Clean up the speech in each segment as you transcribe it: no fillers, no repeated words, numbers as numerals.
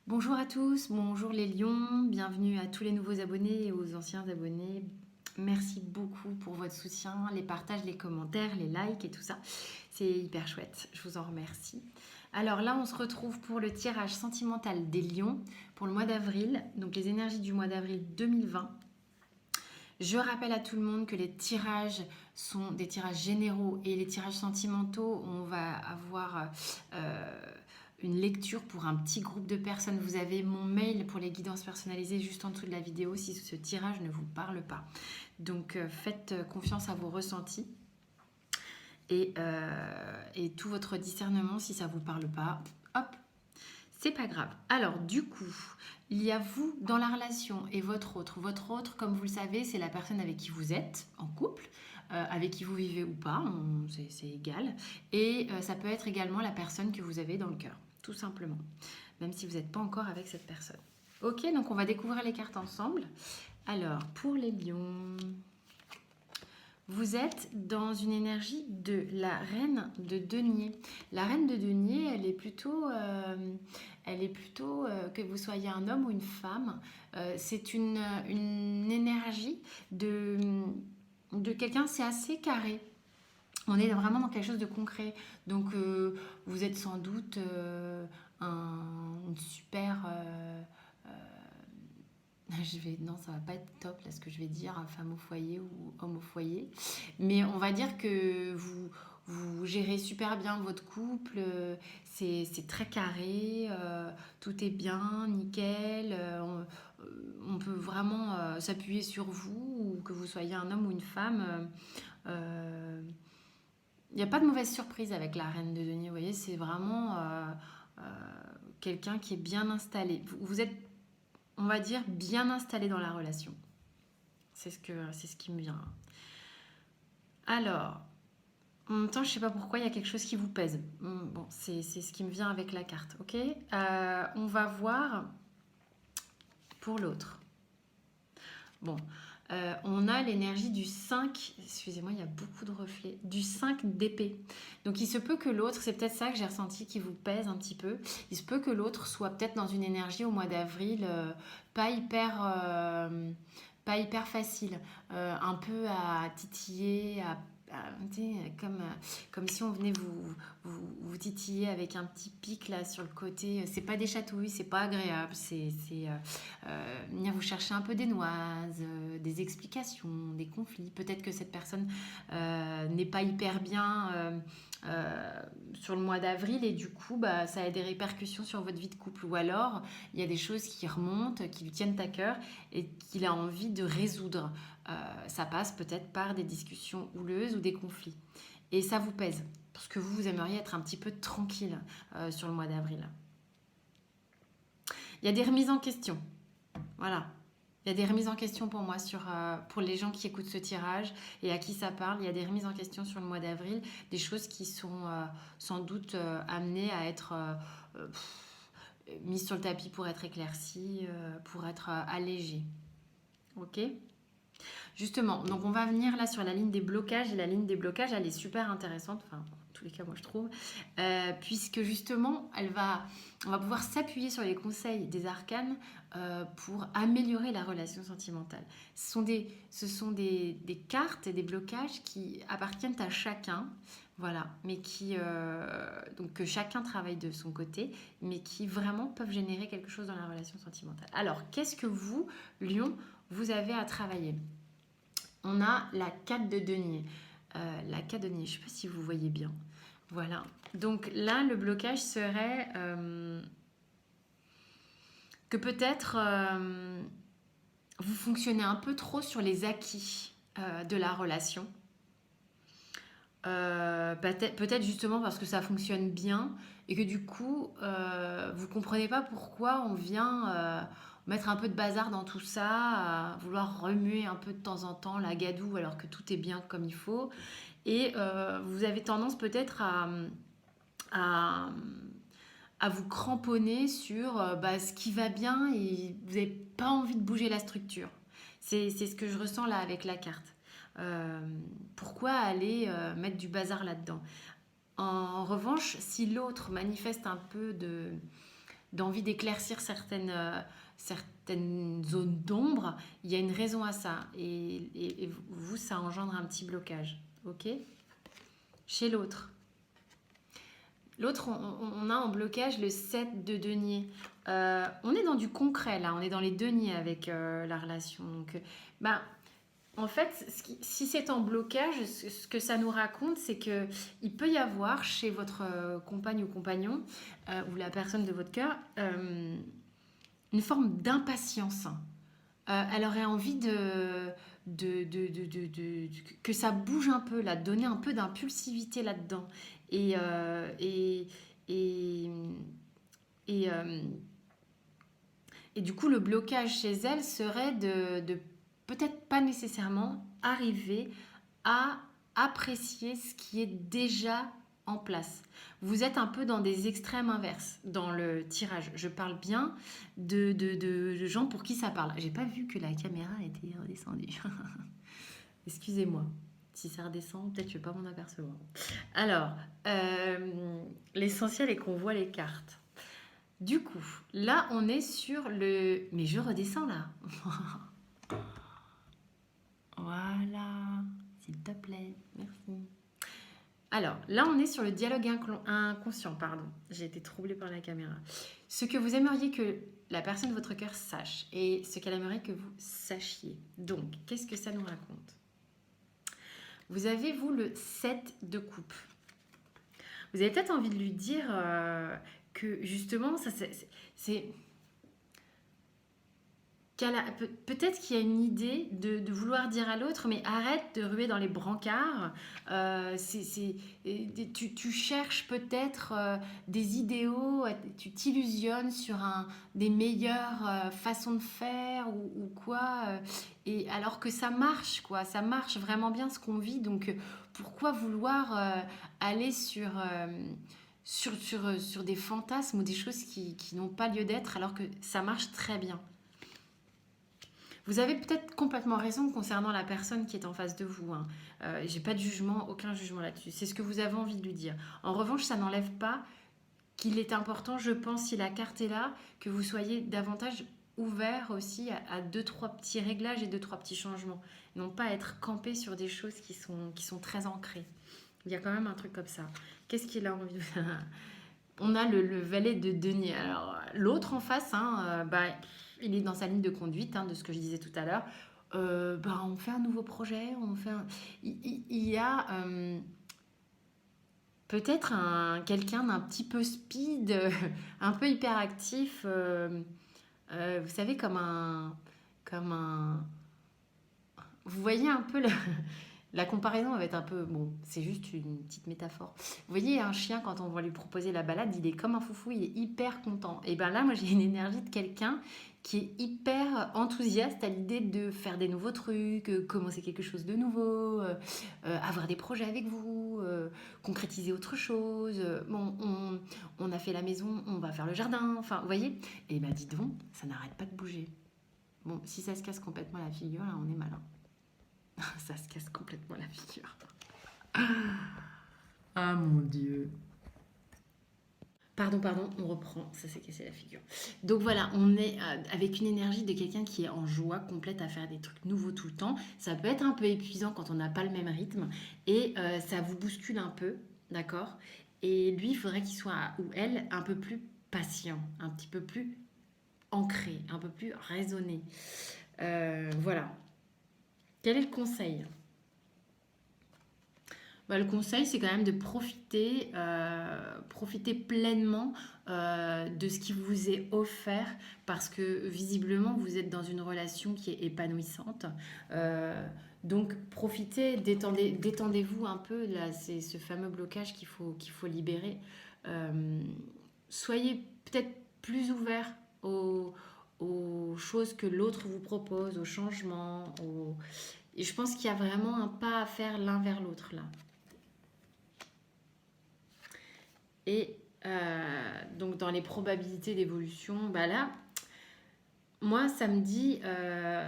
Bonjour à tous, bonjour les lions, bienvenue à tous les nouveaux abonnés et aux anciens abonnés. Merci beaucoup pour votre soutien, les partages, les commentaires, les likes et tout ça. C'est hyper chouette, je vous en remercie. Alors là, on se retrouve pour le tirage sentimental des lions pour le mois d'avril, donc les énergies du mois d'avril 2020. Je rappelle à tout le monde que les tirages sont des tirages généraux et les tirages sentimentaux, on va avoir une lecture pour un petit groupe de personnes. Vous avez mon mail pour les guidances personnalisées juste en dessous de la vidéo si ce tirage ne vous parle pas. Donc faites confiance à vos ressentis et tout votre discernement si ça ne vous parle pas. Hop, c'est pas grave. Alors, du coup, il y a vous dans la relation et votre autre. Votre autre, comme vous le savez, c'est la personne avec qui vous êtes en couple, avec qui vous vivez ou pas, c'est égal. Et ça peut être également la personne que vous avez dans le cœur, tout simplement, même si vous n'êtes pas encore avec cette personne. Ok, donc on va découvrir les cartes ensemble. Alors, pour les lions, vous êtes dans une énergie de la reine de denier. La reine de denier, elle est plutôt que vous soyez un homme ou une femme, c'est une énergie de quelqu'un, c'est assez carré. On est vraiment dans quelque chose de concret. Donc, vous êtes sans doute une super non, ça va pas être top là ce que je vais dire, femme au foyer ou homme au foyer. Mais on va dire que vous gérez super bien votre couple, c'est très carré, tout est bien, nickel. On peut vraiment s'appuyer sur vous, ou que vous soyez un homme ou une femme. Il n'y a pas de mauvaise surprise avec la reine de denier, vous voyez, c'est vraiment euh, quelqu'un qui est bien installé. Vous êtes, on va dire, bien installé dans la relation. C'est ce qui me vient. Alors, en même temps, je ne sais pas pourquoi, il y a quelque chose qui vous pèse. Bon, c'est ce qui me vient avec la carte, ok. On va voir pour l'autre. Bon, on a l'énergie du 5, excusez-moi, il y a beaucoup de reflets, du 5 d'épée. Donc il se peut que l'autre, c'est peut-être ça que j'ai ressenti qui vous pèse un petit peu, il se peut que l'autre soit peut-être dans une énergie au mois d'avril pas hyper... pas hyper facile, un peu à titiller, comme si on venait vous titiller avec un petit pic là sur le côté. C'est pas des chatouilles, c'est pas agréable, venir vous chercher un peu des noises, des explications, des conflits. Peut-être que cette personne n'est pas hyper bien sur le mois d'avril et du coup ça a des répercussions sur votre vie de couple, ou alors il y a des choses qui remontent, qui lui tiennent à cœur et qu'il a envie de résoudre. Ça passe peut-être par des discussions houleuses ou des conflits. Et ça vous pèse, parce que vous aimeriez être un petit peu tranquille sur le mois d'avril. Il y a des remises en question. Voilà. Il y a des remises en question pour moi, pour les gens qui écoutent ce tirage et à qui ça parle. Il y a des remises en question sur le mois d'avril, des choses qui sont sans doute amenées à être mises sur le tapis pour être éclaircies, pour être allégées. Ok. Justement, donc on va venir là sur la ligne des blocages, et la ligne des blocages, elle est super intéressante, enfin, en tous les cas, moi je trouve, puisque justement, on va pouvoir s'appuyer sur les conseils des arcanes pour améliorer la relation sentimentale. Ce sont des cartes et des blocages qui appartiennent à chacun, voilà, mais donc que chacun travaille de son côté, mais qui vraiment peuvent générer quelque chose dans la relation sentimentale. Alors, qu'est-ce que vous, Lion, vous avez à travailler? On a la 4 de denier. La 4 de denier, je ne sais pas si vous voyez bien. Voilà. Donc là, le blocage serait que peut-être vous fonctionnez un peu trop sur les acquis de la relation. Peut-être justement parce que ça fonctionne bien et que du coup, vous comprenez pas pourquoi on vient mettre un peu de bazar dans tout ça, vouloir remuer un peu de temps en temps la gadoue alors que tout est bien comme il faut. Et vous avez tendance peut-être à, à vous cramponner sur ce qui va bien et vous n'avez pas envie de bouger la structure. C'est ce que je ressens là avec la carte. Euh, Pourquoi aller mettre du bazar là-dedans? En revanche, si l'autre manifeste un peu d'envie d'éclaircir certaines zones d'ombre, il y a une raison à ça. Et vous, ça engendre un petit blocage. Ok? Chez l'autre. L'autre, on a en blocage le 7 de denier. On est dans du concret là, on est dans les deniers avec la relation. Donc, bah, en fait, si c'est en blocage, ce que ça nous raconte, c'est que il peut y avoir chez votre compagne ou compagnon ou la personne de votre cœur une forme d'impatience. Elle aurait envie que ça bouge un peu, là, de donner un peu d'impulsivité là-dedans. Et, euh, et, et, et, euh, et du coup, le blocage chez elle serait de peut-être pas nécessairement arriver à apprécier ce qui est déjà en place. Vous êtes un peu dans des extrêmes inverses dans le tirage. Je parle bien de gens pour qui ça parle. J'ai pas vu que la caméra était redescendue. Excusez-moi. Si ça redescend, peut-être je vais pas m'en apercevoir. Alors, l'essentiel est qu'on voit les cartes. Du coup, là, on est sur le... Mais je redescends là. Voilà. S'il te plaît. Merci. Alors, là, on est sur le dialogue inconscient, pardon. J'ai été troublée par la caméra. Ce que vous aimeriez que la personne de votre cœur sache et ce qu'elle aimerait que vous sachiez. Donc, qu'est-ce que ça nous raconte? Vous avez, vous, le 7 de coupe. Vous avez peut-être envie de lui dire que, justement, ça, c'est peut-être qu'il y a une idée de vouloir dire à l'autre, mais arrête de ruer dans les brancards. Tu cherches peut-être des idéaux, tu t'illusionnes sur des meilleures façons de faire ou quoi. Et alors que ça marche, quoi. Ça marche vraiment bien ce qu'on vit. Donc pourquoi vouloir aller sur des fantasmes ou des choses qui n'ont pas lieu d'être alors que ça marche très bien? Vous avez peut-être complètement raison concernant la personne qui est en face de vous. Hein. J'ai pas de jugement, aucun jugement là-dessus. C'est ce que vous avez envie de lui dire. En revanche, ça n'enlève pas qu'il est important, je pense, si la carte est là, que vous soyez davantage ouvert aussi à deux, trois petits réglages et deux, trois petits changements. Non pas être campé sur des choses qui sont très ancrées. Il y a quand même un truc comme ça. Qu'est-ce qu'il a envie de faire? On a le valet de denier. Alors, l'autre en face, hein, il est dans sa ligne de conduite, hein, de ce que je disais tout à l'heure. On fait un nouveau projet, il y a peut-être quelqu'un d'un petit peu speed, un peu hyperactif, vous savez, comme un... Vous voyez un peu la comparaison va être un peu... Bon, c'est juste une petite métaphore. Vous voyez, un chien, quand on va lui proposer la balade, il est comme un foufou, il est hyper content. Et bien là, moi, j'ai une énergie de quelqu'un qui est hyper enthousiaste à l'idée de faire des nouveaux trucs, commencer quelque chose de nouveau, avoir des projets avec vous, concrétiser autre chose. Bon, on a fait la maison, on va faire le jardin. Enfin, vous voyez? Et bien, dites donc, ça n'arrête pas de bouger. Bon, si ça se casse complètement la figure, là, on est malin. Ça se casse complètement la figure. Ah mon Dieu. Pardon, on reprend, ça s'est cassé la figure. Donc voilà, on est avec une énergie de quelqu'un qui est en joie complète à faire des trucs nouveaux tout le temps. Ça peut être un peu épuisant quand on n'a pas le même rythme et ça vous bouscule un peu, d'accord? Et lui, il faudrait qu'il soit, ou elle, un peu plus patient, un petit peu plus ancré, un peu plus raisonné. Voilà. Quel est le conseil? Le conseil, c'est quand même de profiter pleinement de ce qui vous est offert parce que visiblement, vous êtes dans une relation qui est épanouissante. Donc, profitez, détendez-vous un peu. Là, c'est ce fameux blocage qu'il faut libérer. Soyez peut-être plus ouvert aux choses que l'autre vous propose, aux changements. Et je pense qu'il y a vraiment un pas à faire l'un vers l'autre là. Et donc dans les probabilités d'évolution, là, moi ça me dit,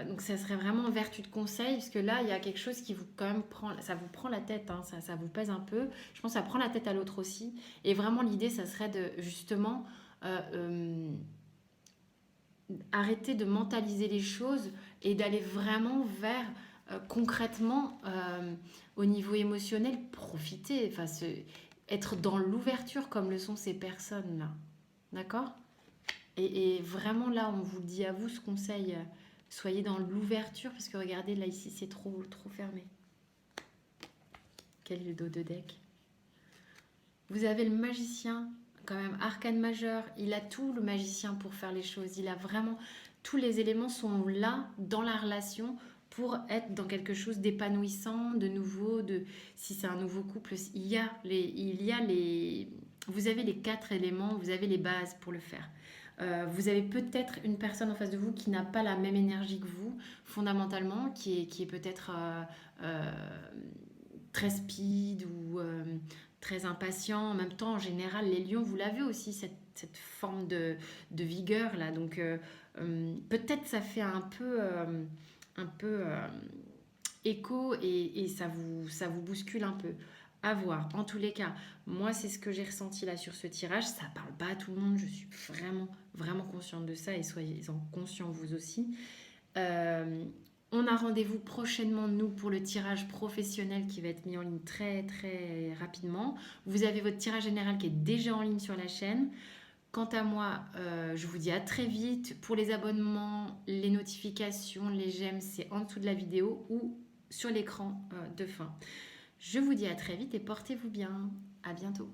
donc ça serait vraiment vertu de conseil, parce que là il y a quelque chose qui vous quand même ça vous prend la tête, hein, ça vous pèse un peu. Je pense que ça prend la tête à l'autre aussi. Et vraiment l'idée ça serait de justement arrêter de mentaliser les choses et d'aller vraiment vers concrètement au niveau émotionnel, profiter, enfin, être dans l'ouverture comme le sont ces personnes-là. D'accord? Et vraiment là, on vous le dit à vous ce conseil, soyez dans l'ouverture parce que regardez, là ici, c'est trop, trop fermé. Quel est le dos de deck? Vous avez le magicien, quand même, arcane majeur. Il a tout, le magicien, pour faire les choses. Il a vraiment... Tous les éléments sont là, dans la relation, pour être dans quelque chose d'épanouissant, de nouveau. Si c'est un nouveau couple, vous avez les 4 éléments, vous avez les bases pour le faire. Vous avez peut-être une personne en face de vous qui n'a pas la même énergie que vous, fondamentalement, qui est peut-être euh, très speed ou très impatient. En même temps, en général, les lions, vous l'avez aussi, cette forme de vigueur là. Donc peut-être ça fait un peu écho et ça vous bouscule un peu. À voir. En tous les cas, moi, c'est ce que j'ai ressenti là sur ce tirage. Ça parle pas à tout le monde. Je suis vraiment, vraiment consciente de ça et soyez-en conscients vous aussi. Euh, on a rendez-vous prochainement, nous, pour le tirage professionnel qui va être mis en ligne très, très rapidement. Vous avez votre tirage général qui est déjà en ligne sur la chaîne. Quant à moi, je vous dis à très vite. Pour les abonnements, les notifications, les j'aime, c'est en dessous de la vidéo ou sur l'écran de fin. Je vous dis à très vite et portez-vous bien. À bientôt.